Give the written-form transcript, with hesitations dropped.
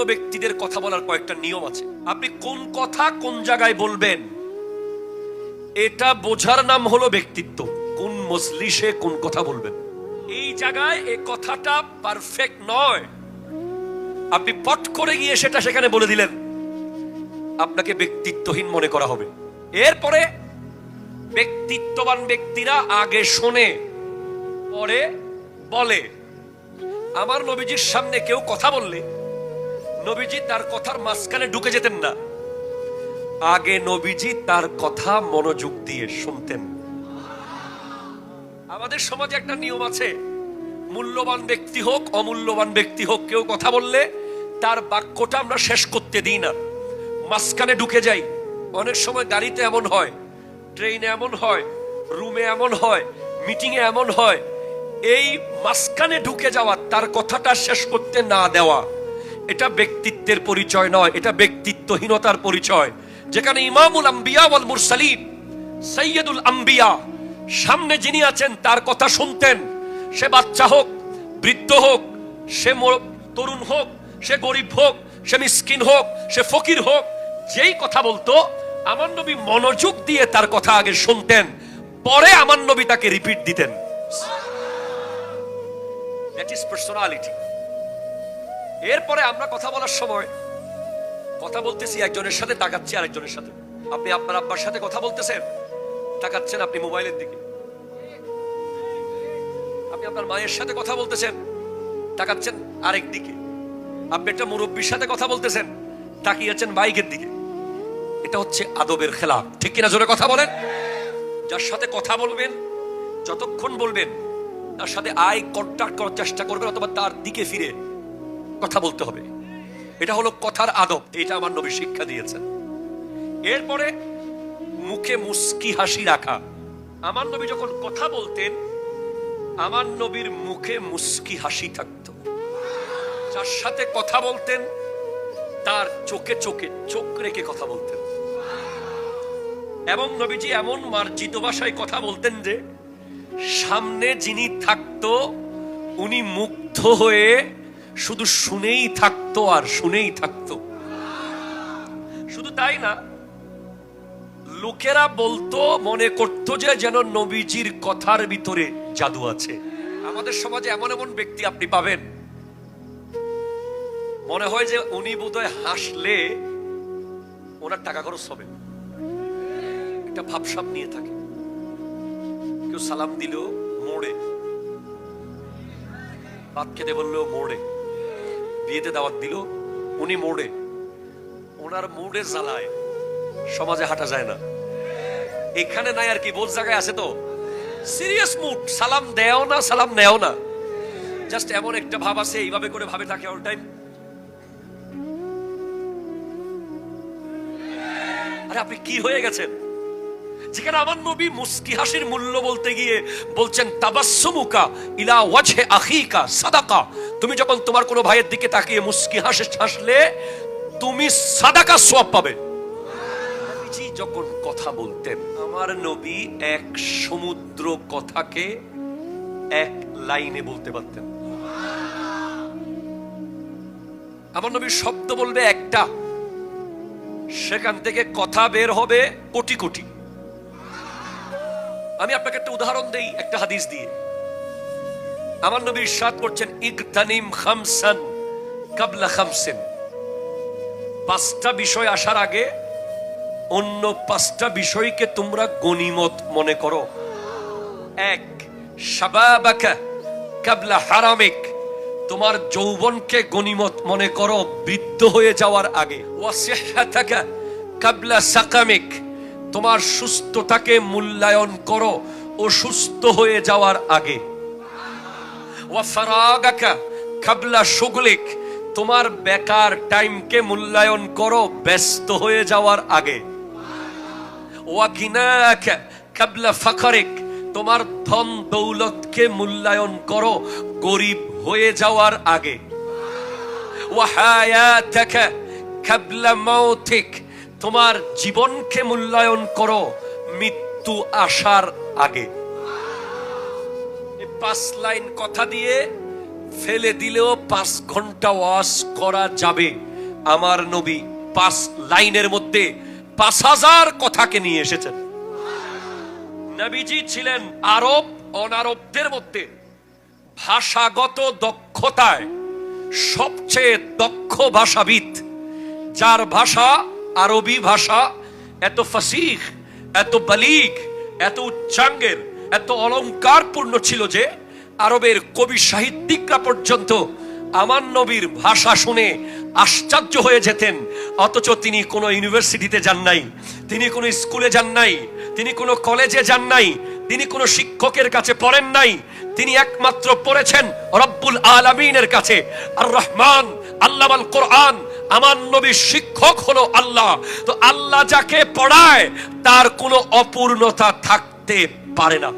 ব্যক্তিদের কথা বলার কয়েকটা নিয়ম আছে। আপনি কোন কথা কোন জায়গায় বলবেন এটা বোঝার নাম হলো ব্যক্তিত্ব। কোন মজলিসে কোন কথা বলবেন, এই জায়গায় এই কথাটা পারফেক্ট নয়, আপনি পট করে গিয়ে সেটা সেখানে বলে দিলেন, আপনাকে ব্যক্তিত্বহীন মনে করা হবে। এরপরে ব্যক্তিত্ববান ব্যক্তিরা আগে শোনে পরে বলে। আমার নবীজির সামনে কেউ কথা বললে নবীজি তার কথার মাঝখানে ঢুকে যেতেন না, আগে নবীজি তার কথা মনোযোগ দিয়ে শুনতেন। আমাদের সমাজে একটা নিয়ম আছে, মূল্যবান ব্যক্তি হোক অমূল্যবান ব্যক্তি হোক, কেউ কথা বললে তার বাক্যটা আমরা শেষ করতে দিই না, মাঝখানে ঢুকে যাই। অনেক সময় গাড়িতে এমন হয়, ট্রেনে এমন হয়, রুমে এমন হয়, মিটিংয়ে এমন হয়, এই মাঝখানে ঢুকে যাওয়া, তার কথাটা শেষ করতে না দেওয়া, এটা ব্যক্তিত্বের পরিচয় নয়, এটা ব্যক্তিত্বহীনতার পরিচয়। যেখানে ইমামুল আম্বিয়া ওয়াল মুরসালিন, সাইয়্যিদুল আম্বিয়া, সামনে যিনি আছেন তার কথা শুনতেন, সে বাচ্চা হোক, বৃদ্ধ হোক, সে তরুণ হোক, সে গরিব হোক, সে মিসকিন হোক, সে ফকির হোক, যেই কথা বলতো আমার নবী মনোযোগ দিয়ে তার কথা আগে শুনতেন, পরে আমার নবী তাকে রিপিট দিতেন। That is personality. এরপরে আমরা কথা বলার সময় কথা বলতেছি, একজনের সাথে তাকাচ্ছি আরেকজনের সাথে। আপনি আপনার আব্বার সাথে কথা বলতেছেন, তাকাচ্ছেন আপনি মোবাইলের দিকে। আপনি আপনার মায়ের সাথে কথা বলতেছেন, তাকাচ্ছেন আরেক দিকে। আপনি একটা মুরব্বীর সাথে কথা বলতেছেন, তাকিয়েছেন বাইকের দিকে। এটা হচ্ছে আদবের খেলাফ, ঠিক কিনা? জোরে কথা বলেন। যার সাথে কথা বলবেন, যতক্ষণ বলবেন তার সাথে আই কন্টাক্ট করার চেষ্টা করবেন, অথবা তার দিকে ফিরে কথা বলতে হবে। এটা হলো কথার আদব, এটা আমার নবী শিক্ষা দিয়েছেন। এরপরে মুখে মুস্কি হাসি রাখা। আমার নবী যখন কথা বলতেন, আমার নবীর মুখে মুস্কি হাসি থাকতো। যার সাথে কথা বলতেন তার চোখে চোখে চোখ রেখে কথা বলতেন। এবং নবীজি এমন মার্জিত ভাষায় কথা বলতেন যে সামনে যিনি থাকতো উনি মুগ্ধ হয়ে শুধু শুনেই থাকতো আর শুনেই থাকতো। শুধু তাই না, লোকেরা বলতো, মনে করতো যে যেন নবীজির কথার ভিতরে জাদু আছে। আমাদের সমাজে এমন এমন ব্যক্তি আপনি পাবেন, মনে হয় যে উনি বোধহয় হাসলে ওনার টাকা খরচ হবে, একটা ভাবসাব নিয়ে থাকে। কেউ সালাম দিলেও মোড়ে, ভাত খেতে বললেও মোড়ে, বিয়েতে দাওয়াত দিল উনি মোড়ে। ওনার মোড়ে জ্বালায় সমাজে হাঁটা যায় না। এখানে নাই আর কি, বোঝ জায়গায় আছে তো সিরিয়াস মুড, সালাম দেও না, সালাম নেও না, জাস্ট এমন একটা ভাব আছে, এইভাবে করে ভাবে থাকে অল টাইম। আরে আপনি কি হয়ে গেছেন? যেখানে আমার নবী মুস্কি হাসির মূল্য বলতে গিয়ে বলছেন, তাবাসসুমুকা ইলা ওয়াজহি আখিকা সাদাকা। তুমি যখন তোমার কোনো ভাইয়ের দিকে তাকিয়ে মুস্কি হাসলে তুমি সাদাকা সওয়াব পাবে। নবীজি যখন কথা বলতেন, আমার নবী এক সমুদ্র কথাকে এক লাইনে বলতে পারতেন। আমার নবী শব্দ বলবে একটা, সেখান থেকে কথা বের হবে কোটি কোটি। আমি আপনাকে একটা উদাহরণ দেই একটা হাদিস দিয়ে। আমার নবী ইরশাদ করছেন, ইগতানিম খামসান কাবলা খামসিন। পাঁচটা বিষয় আসার আগে অন্য পাঁচটা বিষয়কে তোমরা গনিমত মনে করো। এক, শাবাবাকা কাবলা হারামিক। তোমার যৌবনকে গনিমত মনে করো বৃদ্ধ হয়ে যাওয়ার আগে। ওয়া সিহহাতাকা কাবলা সাকামিক। তোমার সুস্থতাকে মূল্যায়ন করো অসুস্থ হয়ে যাওয়ার আগে। ওয়া ফারাগাকা কাবলা শুগলিক। তোমার বেকার টাইমকে মূল্যায়ন করো ব্যস্ত হয়ে যাওয়ার আগে। ওয়া গিনাকা কাবলা ফাকরিক। তোমার ধন দৌলতকে মূল্যায়ন করো গরিব হয়ে যাওয়ার আগে। ওয়া হায়াতাকা কাবলা মাউতিক। তোমার জীবনকে মূল্যায়ন করো মৃত্যু আসার আগে। এই 5 লাইন কথা দিয়ে ফেলে দিলেও 5 ঘন্টা ওয়াজ করা যাবে। আমার নবী 5 লাইনের মধ্যে 5000 কথাকে নিয়ে এসেছেন। নবীজি ছিলেন আরব অনারবদের মধ্যে ভাষাগত দক্ষতায় সবচেয়ে দক্ষ ভাষাবিদ, যার ভাষা আরবি ভাষা এত ফাসিহ, এত বালিগ, এত উচ্চাঙ্গের, এত অলংকারপূর্ণ ছিল যে আরবের কবি সাহিত্যিকরা পর্যন্ত আমার নবীর ভাষা শুনে আশ্চর্য হয়ে যেতেন। অথচ তিনি কোনো ইউনিভার্সিটিতে যান নাই, তিনি কোনো স্কুলে যান নাই, তিনি কোনো কলেজে যান নাই, তিনি কোনো শিক্ষকের কাছে পড়েন নাই। তিনি একমাত্র পড়েছেন রব্বুল আলামিনের কাছে। আর রহমান আল্লামাল কোরআন, আমার নবীর শিক্ষক হলো আল্লাহ। তো আল্লাহ যাকে পড়ায় তার কোনো অপূর্ণতা থাকতে পারে না।